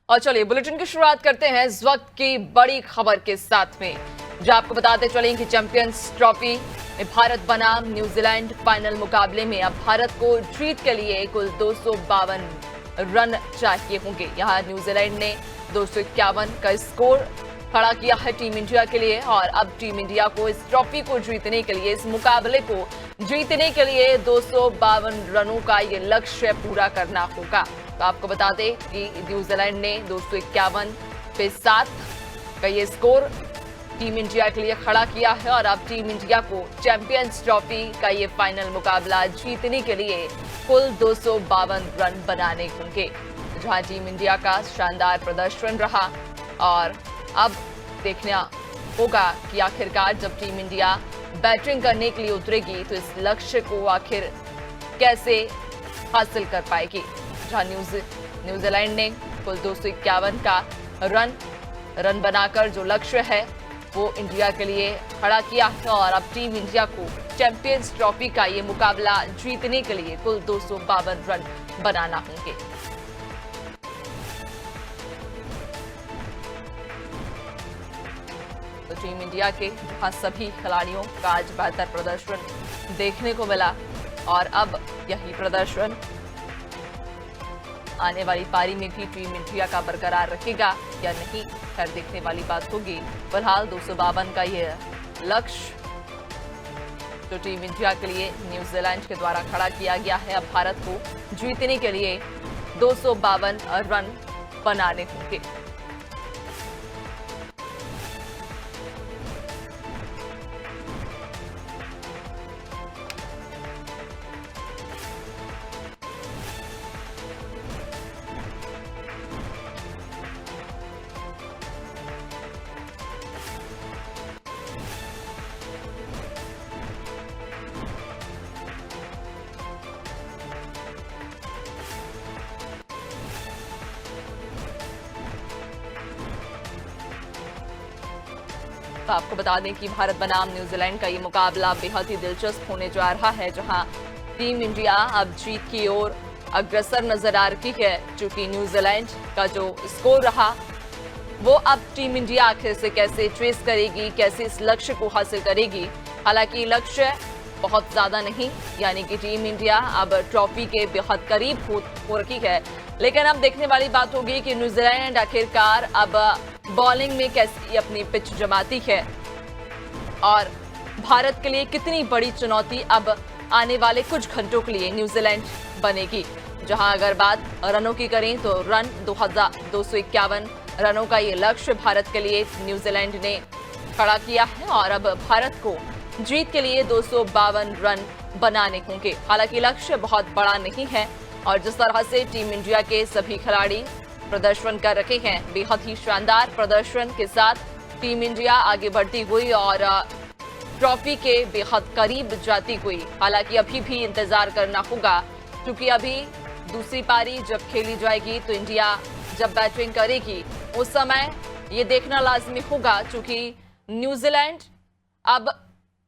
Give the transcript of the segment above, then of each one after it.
और चलिए बुलेटिन की शुरुआत करते हैं इस वक्त की बड़ी खबर के साथ में, जो आपको बताते चलें कि चैंपियंस ट्रॉफी में भारत बनाम न्यूजीलैंड फाइनल मुकाबले में अब भारत को जीत के लिए कुल 252 रन चाहिए होंगे। यहां न्यूजीलैंड ने 251 का स्कोर खड़ा किया है टीम इंडिया के लिए, और अब टीम इंडिया को इस ट्रॉफी को जीतने के लिए, इस मुकाबले को जीतने के लिए 252 रनों का ये लक्ष्य पूरा करना होगा। तो आपको बता दें कि न्यूजीलैंड ने 251 पे 7 का ये स्कोर टीम इंडिया के लिए खड़ा किया है, और अब टीम इंडिया को चैंपियंस ट्रॉफी का ये फाइनल मुकाबला जीतने के लिए कुल 252 रन बनाने होंगे। जहां टीम इंडिया का शानदार प्रदर्शन रहा, और अब देखना होगा कि आखिरकार जब टीम इंडिया बैटिंग करने के लिए उतरेगी तो इस लक्ष्य को आखिर कैसे हासिल कर पाएगी। जहां न्यूजीलैंड ने कुल 251 का रन बनाकर जो लक्ष्य है वो इंडिया के लिए खड़ा किया है, और अब टीम इंडिया को चैंपियंस ट्रॉफी का ये मुकाबला जीतने के लिए कुल 252 रन बनाना होंगे। तो टीम इंडिया के जहां सभी खिलाड़ियों का आज बेहतर प्रदर्शन देखने को मिला, और अब यही प्रदर्शन आने वाली पारी में भी टीम इंडिया का बरकरार रखेगा या नहीं, खैर देखने वाली बात होगी। फिलहाल 252 का यह लक्ष्य जो टीम इंडिया के लिए न्यूजीलैंड के द्वारा खड़ा किया गया है, अब भारत को जीतने के लिए 252 रन बनाने होंगे। तो आपको बता दें कि भारत बनाम न्यूजीलैंड का ये मुकाबला बेहद ही दिलचस्प होने जा रहा है, जहां टीम इंडिया अब जीत की ओर अग्रसर नजर आ रही है। चूंकि न्यूजीलैंड का जो स्कोर रहा वो अब टीम इंडिया आखिर से कैसे ट्रेस करेगी, कैसे इस लक्ष्य को हासिल करेगी। हालांकि लक्ष्य बहुत ज्यादा नहीं, यानी कि टीम इंडिया अब ट्रॉफी के बेहद करीब हो रही है, लेकिन अब देखने वाली बात होगी कि न्यूजीलैंड आखिरकार अब बॉलिंग में कैसी अपनी पिच जमाती है, और भारत के लिए कितनी बड़ी चुनौती अब आने वाले कुछ घंटों के लिए न्यूजीलैंड बनेगी। जहां अगर बात रनों की करें तो 251 रनों का ये लक्ष्य भारत के लिए न्यूजीलैंड ने खड़ा किया है, और अब भारत को जीत के लिए 252 रन बनाने होंगे। हालांकि लक्ष्य बहुत बड़ा नहीं है, और जिस तरह से टीम इंडिया के सभी खिलाड़ी प्रदर्शन कर रहे हैं, बेहद ही शानदार प्रदर्शन के साथ टीम इंडिया आगे बढ़ती हुई और ट्रॉफी के बेहद करीब जाती हुई। हालांकि अभी भी इंतजार करना होगा, क्योंकि अभी दूसरी पारी जब खेली जाएगी तो इंडिया जब बैटिंग करेगी उस समय ये देखना लाजमी होगा, क्योंकि न्यूजीलैंड अब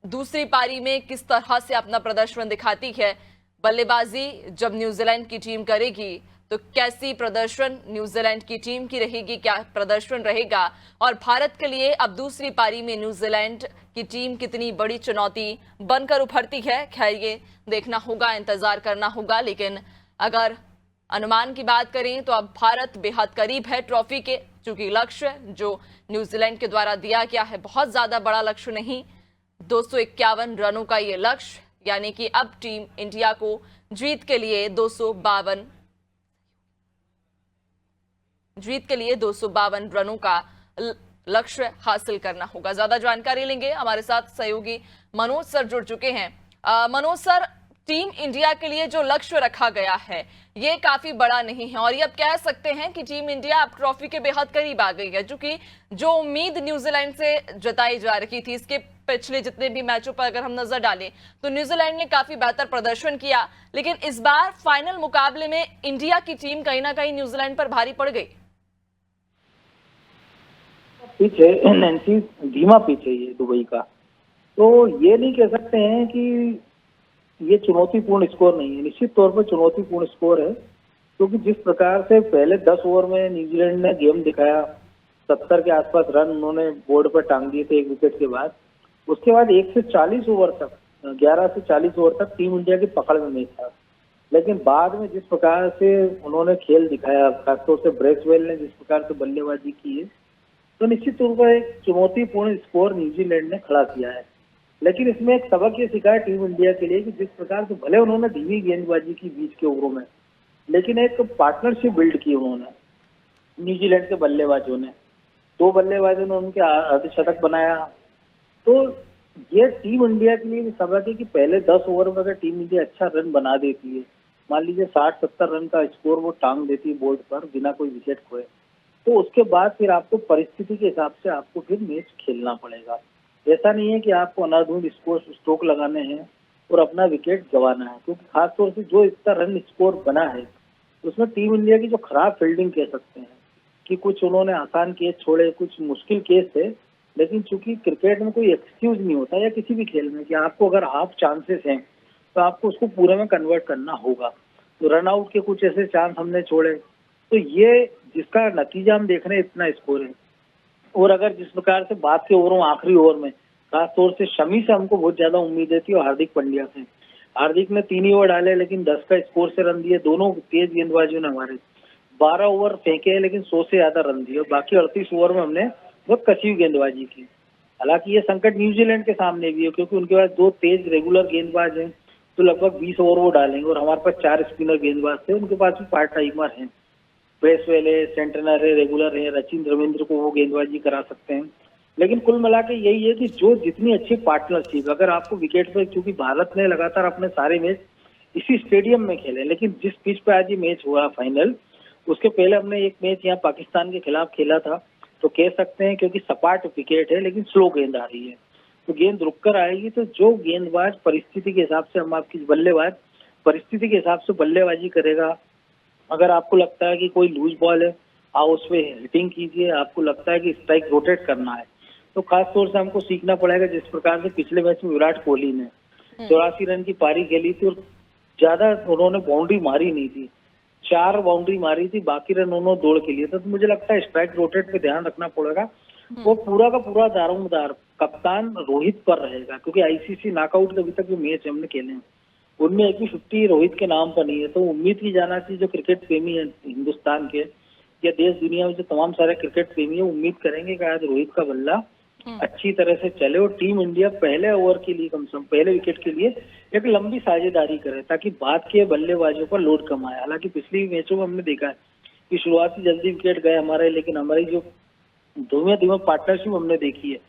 दूसरी पारी में किस तरह से अपना प्रदर्शन दिखाती है। बल्लेबाजी जब न्यूजीलैंड की टीम करेगी तो कैसी प्रदर्शन न्यूजीलैंड की टीम की रहेगी, क्या प्रदर्शन रहेगा, और भारत के लिए अब दूसरी पारी में न्यूजीलैंड की टीम कितनी बड़ी चुनौती बनकर उभरती है। खैर ये देखना होगा, इंतजार करना होगा। लेकिन अगर अनुमान की बात करें तो अब भारत बेहद करीब है ट्रॉफी के, चूंकि लक्ष्य जो न्यूजीलैंड के द्वारा दिया गया है बहुत ज्यादा बड़ा लक्ष्य नहीं, 251 रनों का ये लक्ष्य, यानी कि अब टीम इंडिया को जीत के लिए 252 रनों का लक्ष्य हासिल करना होगा। ज्यादा जानकारी लेंगे, हमारे साथ सहयोगी मनोज सर जुड़ चुके हैं। मनोज सर, टीम इंडिया के लिए जो लक्ष्य रखा गया है ये काफी बड़ा नहीं है, और ये अब कह सकते हैं कि टीम इंडिया अब ट्रॉफी के बेहद करीब आ गई है, क्योंकि जो उम्मीद न्यूजीलैंड से जताई जा रही थी, इसके पिछले जितने भी मैचों पर अगर हम नजर डालें तो न्यूजीलैंड ने काफी बेहतर प्रदर्शन किया, लेकिन इस बार फाइनल मुकाबले में इंडिया की टीम कहीं ना कहीं न्यूजीलैंड पर भारी पड़ गई। पिच है नैन्सी, धीमा पिच है ये दुबई का, तो ये नहीं कह सकते हैं कि ये चुनौतीपूर्ण स्कोर नहीं है। निश्चित तौर पर चुनौतीपूर्ण स्कोर है, क्योंकि जिस प्रकार से पहले 10 ओवर में न्यूजीलैंड ने गेम दिखाया, 70 के आसपास रन उन्होंने बोर्ड पर टांग दिए थे एक विकेट के बाद। उसके बाद 1 से 40 ओवर तक, 11 से 40 ओवर तक टीम इंडिया की पकड़ में नहीं था। लेकिन बाद में जिस प्रकार से उन्होंने खेल दिखाया, खासतौर से ब्रेसवेल ने जिस प्रकार से बल्लेबाजी की है, तो निश्चित तौर पर एक चुनौतीपूर्ण स्कोर न्यूजीलैंड ने खड़ा किया है। लेकिन इसमें एक सबक ये सिखाया टीम इंडिया के लिए कि जिस प्रकार से भले उन्होंने धीमी गेंदबाजी की बीच के ओवरों में, लेकिन एक पार्टनरशिप बिल्ड की उन्होंने न्यूजीलैंड के बल्लेबाजों ने। 2 बल्लेबाजों ने उनके अर्धशतक बनाया। तो ये टीम इंडिया के लिए भी सबक है कि पहले 10 ओवर में अगर टीम इंडिया अच्छा रन बना देती है, मान लीजिए 60-70 रन का स्कोर वो टांग देती है बोर्ड पर बिना कोई विकेट खोए, तो उसके बाद फिर आपको परिस्थिति के हिसाब से आपको फिर मैच खेलना पड़ेगा। ऐसा नहीं है कि आपको अनाधुंध स्ट्रोक लगाने हैं और अपना विकेट गंवाना है, क्योंकि खासतौर से जो इतना रन स्कोर बना है उसमें टीम इंडिया की जो खराब फील्डिंग कह सकते हैं कि कुछ उन्होंने आसान केस छोड़े, कुछ मुश्किल केस थे। लेकिन चूंकि क्रिकेट में कोई एक्सक्यूज नहीं होता या किसी भी खेल में कि आपको अगर हाफ चांसेस हैं तो आपको उसको पूरे में कन्वर्ट करना होगा। तो रन आउट के कुछ ऐसे चांस हमने छोड़े, तो ये जिसका नतीजा हम देख रहे हैं इतना स्कोर है। और अगर जिस प्रकार से बात के ओवरों आखिरी ओवर में खासतौर से शमी से हमको बहुत ज्यादा उम्मीदें थी और हार्दिक पांड्या से। हार्दिक ने 3 ही ओवर डाले लेकिन 10 का स्कोर से रन दिए। दोनों तेज गेंदबाजों ने हमारे 12 ओवर फेंके हैं लेकिन 100 से ज्यादा रन दिए और बाकी 38 ओवर में हमने बहुत कसी हुई गेंदबाजी की। हालांकि ये संकट न्यूजीलैंड के सामने भी है क्योंकि उनके पास 2 तेज रेगुलर गेंदबाज हैं, तो लगभग 20 ओवर वो डालेंगे और हमारे पास 4 स्पिनर गेंदबाज थे, उनके पास भी पार्ट टाइमर हैं, ब्रेसवेल है, सेंटनर है, रेगुलर है, रचिन रविंद्र को वो गेंदबाजी करा सकते हैं। लेकिन कुल मिला के यही है कि जो जितनी अच्छी पार्टनरशिप, अगर आपको विकेट पे, क्योंकि भारत ने लगातार अपने सारे मैच इसी स्टेडियम में खेले, लेकिन जिस पिच पे आज ये मैच हुआ फाइनल, उसके पहले हमने एक मैच यहाँ पाकिस्तान के खिलाफ खेला था, तो कह सकते हैं क्योंकि सपाट विकेट है लेकिन स्लो गेंद आ रही है, तो गेंद रुक कर आएगी। तो जो गेंदबाज परिस्थिति के हिसाब से, हम आपकी बल्लेबाज परिस्थिति के हिसाब से बल्लेबाजी करेगा, अगर आपको लगता है कि कोई लूज बॉल है आप उस पर हिटिंग कीजिए, आपको लगता है कि स्ट्राइक रोटेट करना है, तो खास तौर से हमको सीखना पड़ेगा जिस प्रकार से पिछले मैच में विराट कोहली ने 84 रन की पारी खेली थी और ज्यादा उन्होंने बाउंड्री मारी नहीं थी, 4 बाउंड्री मारी थी, बाकी रन उन्होंने दौड़ के लिए था। तो मुझे लगता है स्ट्राइक रोटेट पे ध्यान रखना पड़ेगा। वो पूरा का पूरा दारोमदार कप्तान रोहित पर रहेगा, क्योंकि आईसीसी नॉकआउट के अभी तक जो मैच हमने खेले हैं उनमें एक भी 50 रोहित के नाम पर नहीं है। तो उम्मीद की जाना चाहिए जो क्रिकेट प्रेमी है हिंदुस्तान के या देश दुनिया में जो तमाम सारे क्रिकेट प्रेमी है, उम्मीद करेंगे कि आज रोहित का बल्ला अच्छी तरह से चले और टीम इंडिया पहले ओवर के लिए, कम से कम पहले विकेट के लिए एक लंबी साझेदारी करे ताकि बाद के बल्लेबाजों पर लोड कम आए। हालांकि पिछली मैचों में हमने देखा है कि शुरुआत से जल्दी विकेट गए हमारे, लेकिन हमारी जो धीमे पार्टनरशिप हमने देखी है,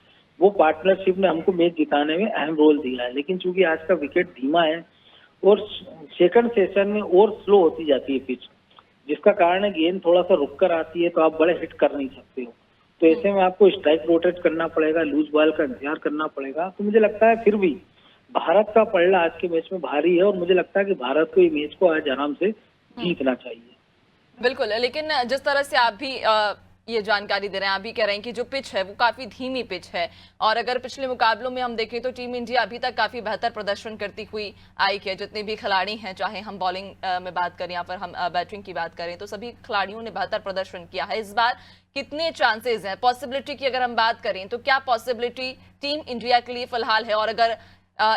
वो पार्टनरशिप ने हमको मैच जिताने में अहम रोल दिया है। लेकिन चूंकि आज का विकेट धीमा है और सेकंड सेशन में और स्लो होती जाती है पिच, जिसका कारण है गेंद थोड़ा सा रुक कर आती है तो आप बड़े हिट कर नहीं सकते हो, तो ऐसे में आपको स्ट्राइक रोटेट करना पड़ेगा, लूज बॉल का इंतजार करना पड़ेगा। तो मुझे लगता है फिर भी भारत का पलड़ा आज के मैच में भारी है और मुझे लगता है कि भारत को ये मैच को आज आराम से जीतना चाहिए। बिल्कुल, लेकिन जिस तरह से आप भी ये जानकारी दे रहे हैं, आप भी कह रहे हैं कि जो पिच है वो काफी धीमी पिच है और अगर पिछले मुकाबलों में हम देखें तो टीम इंडिया अभी तक काफी बेहतर प्रदर्शन करती हुई आई है। जितने भी खिलाड़ी हैं, चाहे हम बॉलिंग में बात करें या फिर हम बैटिंग की बात करें, तो सभी खिलाड़ियों ने बेहतर प्रदर्शन किया है। इस बार कितने चांसेस हैं, पॉसिबिलिटी की अगर हम बात करें तो क्या पॉसिबिलिटी टीम इंडिया के लिए फिलहाल है? और अगर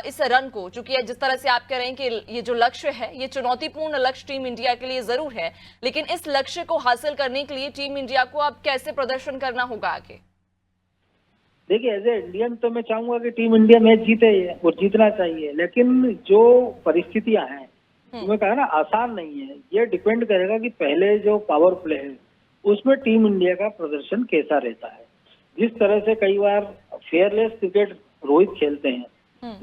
इस रन को, चूंकि जिस तरह से आप कह रहे हैं कि ये जो लक्ष्य है ये चुनौतीपूर्ण लक्ष्य टीम इंडिया के लिए जरूर है, लेकिन इस लक्ष्य को हासिल करने के लिए टीम इंडिया को अब कैसे प्रदर्शन करना होगा आगे? देखिए, एज ए इंडियन तो मैं चाहूंगा कि टीम इंडिया मैच जीते और जीतना चाहिए, लेकिन जो परिस्थितियां हैं तुम्हें कहा ना आसान नहीं है, ये डिपेंड करेगा कि पहले जो पावर प्ले है उसमें टीम इंडिया का प्रदर्शन कैसा रहता है। जिस तरह से कई बार फेयरलेस क्रिकेट रोहित खेलते हैं,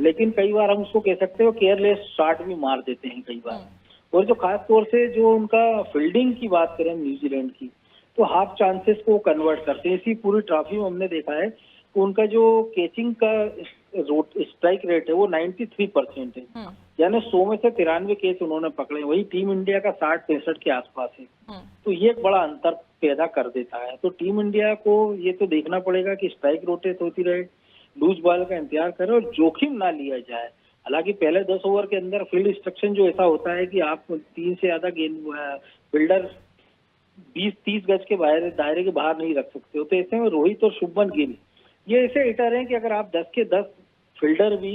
लेकिन कई बार हम उसको कह सकते हो केयरलेस शॉट भी मार देते हैं कई बार। और जो खास तौर से जो उनका फील्डिंग की बात करें न्यूजीलैंड की, तो हाफ चांसेस को कन्वर्ट करते हैं। इसी पूरी ट्रॉफी में हमने देखा है कि उनका जो कैचिंग का स्ट्राइक रेट है वो 93% है, यानी 100 में से 93 कैच उन्होंने पकड़े। वही टीम इंडिया का 60-65 के आसपास है, तो ये एक बड़ा अंतर पैदा कर देता है। तो टीम इंडिया को ये तो देखना पड़ेगा कि स्ट्राइक रोटेट होती रहे, लूज बॉल का इंतजार करें और जोखिम ना लिया जाए। हालांकि पहले 10 ओवर के अंदर फील्ड इंस्ट्रक्शन जो ऐसा होता है कि आप 3 से ज्यादा गेंद फील्डर 20-30 गज के बाहर दायरे के बाहर नहीं रख सकते हो। तो ऐसे में रोहित और शुभमन गिल ये ऐसे हिटर हैं कि अगर आप 10 के 10 फील्डर भी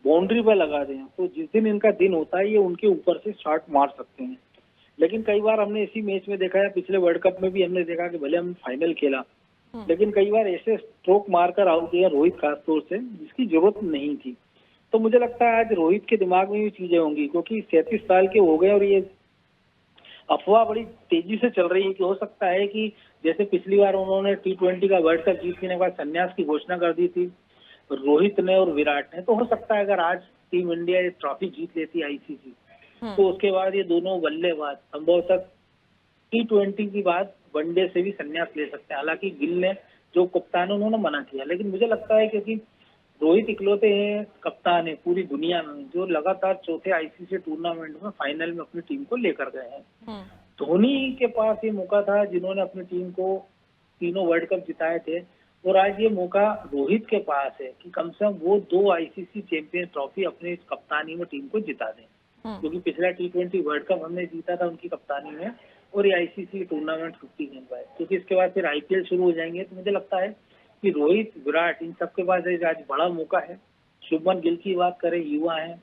बाउंड्री पर लगा दें तो जिस दिन इनका दिन होता है ये उनके ऊपर से शॉट मार सकते हैं। लेकिन कई बार हमने इसी मैच में देखा है, पिछले वर्ल्ड कप में भी हमने देखा कि भले हम फाइनल खेला लेकिन कई बार ऐसे स्ट्रोक मारकर आउट किया रोहित खासतौर से जिसकी जरूरत नहीं थी। तो मुझे लगता है आज रोहित के दिमाग में भी चीजें होंगी क्योंकि 37 साल के हो गए और ये अफवाह बड़ी तेजी से चल रही है कि हो सकता है कि जैसे पिछली बार उन्होंने T20 का वर्ल्ड कप जीतने के बाद संन्यास की घोषणा कर दी थी रोहित ने और विराट ने, तो हो सकता है अगर आज टीम इंडिया ये ट्रॉफी जीत लेती आईसीसी तो उसके बाद ये दोनों बल्लेबाज संभवतः T20 की बाद वनडे से भी संन्यास ले सकते हैं। हालांकि गिल ने जो कप्तान उन्होंने मना किया, लेकिन मुझे लगता है क्योंकि रोहित इकलौते हैं कप्तान है पूरी दुनिया में जो लगातार चौथे आईसीसी टूर्नामेंट में फाइनल में अपनी टीम को लेकर गए हैं। धोनी के पास ये मौका था जिन्होंने अपनी टीम को तीनों वर्ल्ड कप जिताए थे और आज ये मौका रोहित के पास है कि कम से कम वो 2 आईसीसी चैंपियन ट्रॉफी अपनी कप्तानी में टीम को जिता दें, क्योंकि पिछला T20 वर्ल्ड कप हमने जीता था उनकी कप्तानी में और ये आईसीसी टूर्नामेंट 50 गेंद बाद, क्योंकि इसके बाद फिर आईपीएल शुरू हो जाएंगे। तो मुझे लगता है कि रोहित विराट इन सबके पास आज बड़ा मौका है। शुभमन गिल की बात करें, युवा है,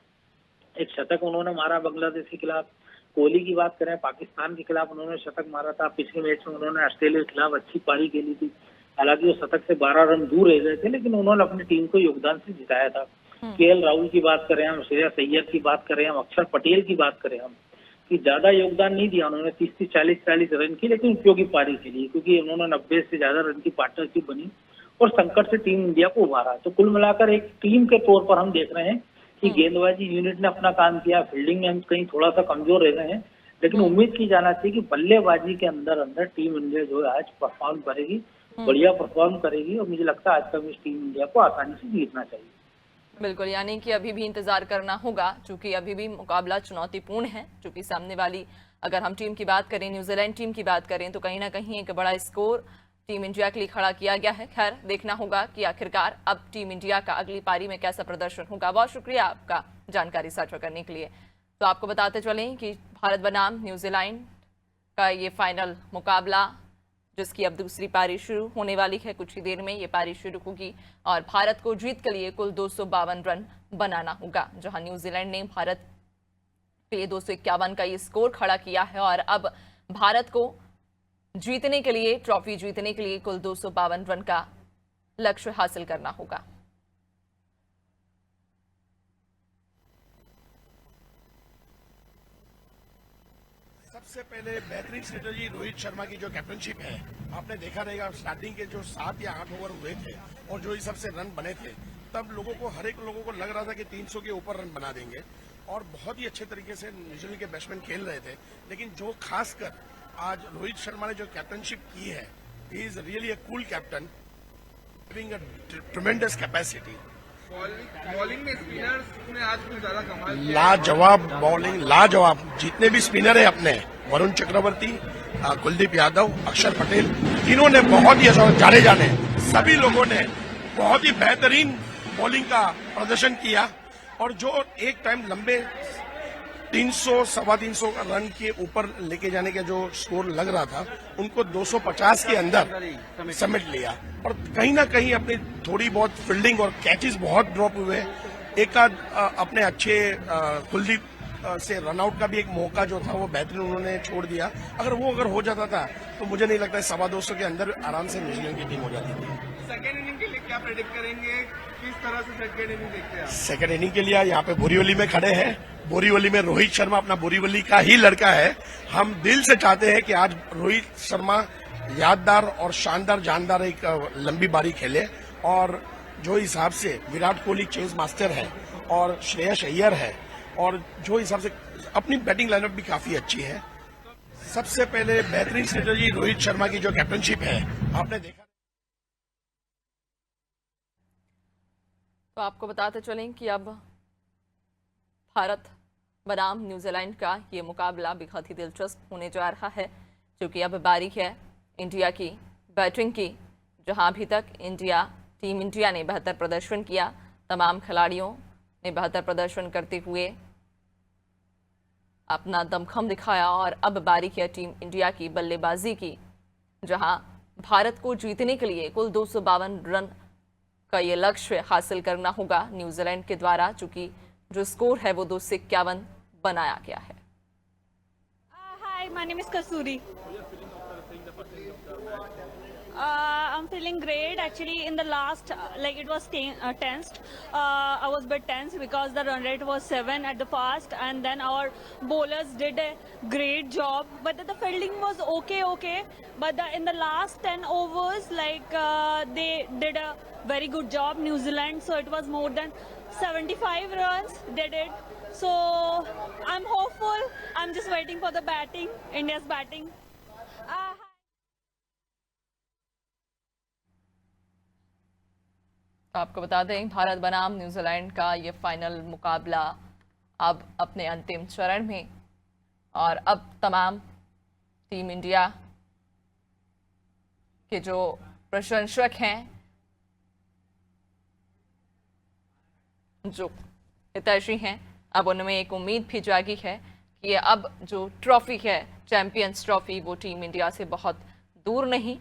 एक शतक उन्होंने मारा बांग्लादेश के खिलाफ। कोहली की बात करें, पाकिस्तान के खिलाफ उन्होंने शतक मारा था। पिछले मैच में उन्होंने ऑस्ट्रेलिया के खिलाफ अच्छी पारी खेली थी, हालांकि वो शतक से 12 रन दूर रह गए थे, लेकिन उन्होंने अपनी टीम को योगदान से जिताया था। केएल राहुल की बात करें हम, श्रेयस अय्यर की बात करें हम, अक्षर पटेल की बात करें हम, कि ज्यादा योगदान नहीं दिया उन्होंने, 30-30 40-40 रन की, लेकिन उपयोगी पारी खेली क्योंकि उन्होंने 90 से ज्यादा रन की पार्टनरशिप बनी और संकट से टीम इंडिया को उभारा। तो कुल मिलाकर एक टीम के तौर पर हम देख रहे हैं कि गेंदबाजी यूनिट ने अपना काम किया, फील्डिंग में हम कहीं थोड़ा सा कमजोर रह गए हैं, लेकिन उम्मीद की जाना चाहिए कि बल्लेबाजी के अंदर अंदर टीम इंडिया जो है आज परफॉर्म करेगी, बढ़िया परफॉर्म करेगी और मुझे लगता है आज का मैच टीम इंडिया को आसानी से जीतना चाहिए। बिल्कुल, यानी कि अभी भी इंतजार करना होगा क्योंकि अभी भी मुकाबला चुनौतीपूर्ण है, क्योंकि सामने वाली अगर हम टीम की बात करें, न्यूजीलैंड टीम की बात करें, तो कहीं ना कहीं एक बड़ा स्कोर टीम इंडिया के लिए खड़ा किया गया है। खैर देखना होगा कि आखिरकार अब टीम इंडिया का अगली पारी में कैसा प्रदर्शन होगा। बहुत शुक्रिया आपका जानकारी साझा करने के लिए। तो आपको बताते चलें कि भारत बनाम न्यूजीलैंड का ये फाइनल मुकाबला, जिसकी अब दूसरी पारी शुरू होने वाली है, कुछ ही देर में ये पारी शुरू होगी और भारत को जीत के लिए कुल 252 रन बनाना होगा, जहां न्यूजीलैंड ने भारत के लिए 251 का ये स्कोर खड़ा किया है और अब भारत को जीतने के लिए, ट्रॉफी जीतने के लिए कुल 252 रन का लक्ष्य हासिल करना होगा। सबसे पहले बेहतरीन स्ट्रेटजी रोहित शर्मा की जो कैप्टनशिप है, आपने देखा रहेगा स्टार्टिंग के जो 7 या 8 ओवर हुए थे और जो हिसाब से रन बने थे, तब लोगों को, हर एक लोगों को लग रहा था कि 300 के ऊपर रन बना देंगे और बहुत ही अच्छे तरीके से न्यूजीलैंड के बैट्समैन खेल रहे थे। लेकिन जो खासकर आज रोहित शर्मा ने जो कैप्टनशिप की है, he is really a cool captain, having a ट्रेमेंडस capacity. Bowling में स्पिनर्स ने आज कुछ ज्यादा कमाल किया। लाजवाब बॉलिंग, लाजवाब। जितने भी स्पिनर है अपने, वरुण चक्रवर्ती, कुलदीप यादव, अक्षर पटेल, तीनों ने बहुत ही अच्छा, जाडेजा ने, सभी लोगों ने बहुत ही बेहतरीन बॉलिंग का प्रदर्शन किया और जो एक टाइम लंबे 300 सवा 300 रन के ऊपर लेके जाने का जो स्कोर लग रहा था, उनको 250 के अंदर समेट लिया और कहीं ना कहीं अपनी थोड़ी बहुत फील्डिंग और कैचेस बहुत ड्रॉप हुए। एक आध अपने अच्छे कुलदीप से रनआउट का भी एक मौका जो था वो बेहतरीन उन्होंने छोड़ दिया। अगर हो जाता था तो मुझे नहीं लगता 250 के अंदर आराम से न्यूजीलैंड की टीम हो जाती थी। सेकेंड इनिंग के लिए क्या प्रेडिक्ट करेंगे, किस तरह से सेकेंड इनिंग देखते हैं आप? सेकेंड इनिंग के लिए यहाँ पे बोरीवली में खड़े हैं। बोरीवली में रोहित शर्मा अपना बोरीवली का ही लड़का है। हम दिल से चाहते हैं कि आज रोहित शर्मा यादगार और शानदार जानदार एक लंबी बारी खेले और जो हिसाब से विराट कोहली चेज मास्टर है और श्रेयस अय्यर है और जो हिसाब से अपनी बैटिंग लाइनअप भी काफी अच्छी है। सबसे पहले बेहतरीन स्ट्रेटजी रोहित शर्मा की जो कैप्टनशिप है, आपने देखा। तो आपको बताते चलें कि अब भारत बनाम न्यूजीलैंड का ये मुकाबला बेहद ही दिलचस्प होने जा रहा है, क्योंकि अब बारी है इंडिया की बैटिंग की, जहां अभी तक टीम इंडिया ने बेहतर प्रदर्शन किया। तमाम खिलाड़ियों ने बेहतर प्रदर्शन करते हुए अपना दमखम दिखाया और अब बारी है टीम इंडिया की बल्लेबाजी की, जहां भारत को जीतने के लिए कुल 252 रन का ये लक्ष्य हासिल करना होगा न्यूजीलैंड के द्वारा, चूंकि जो स्कोर है वो 251 बनाया गया है। Hi, my name is Kasuri. I'm feeling great. Actually, in the last, it was tensed. I was a bit tense because the run rate was 7 at the first, and then our bowlers did a great job. But the fielding was okay. But in the last 10 overs, they did a very good job, New Zealand. So it was more than 75 runs they did. So I'm hopeful. I'm just waiting for the batting, India's batting. आपको बता दें, भारत बनाम New Zealand का ये final मुकाबला अब अपने अंतिम चरण में, और अब तमाम टीम इंडिया के जो प्रशंसक हैं, जो हितैषी हैं, अब उनमें एक उम्मीद भी जागी है कि अब जो ट्रॉफी है, चैंपियंस ट्रॉफी, वो टीम इंडिया से बहुत दूर नहीं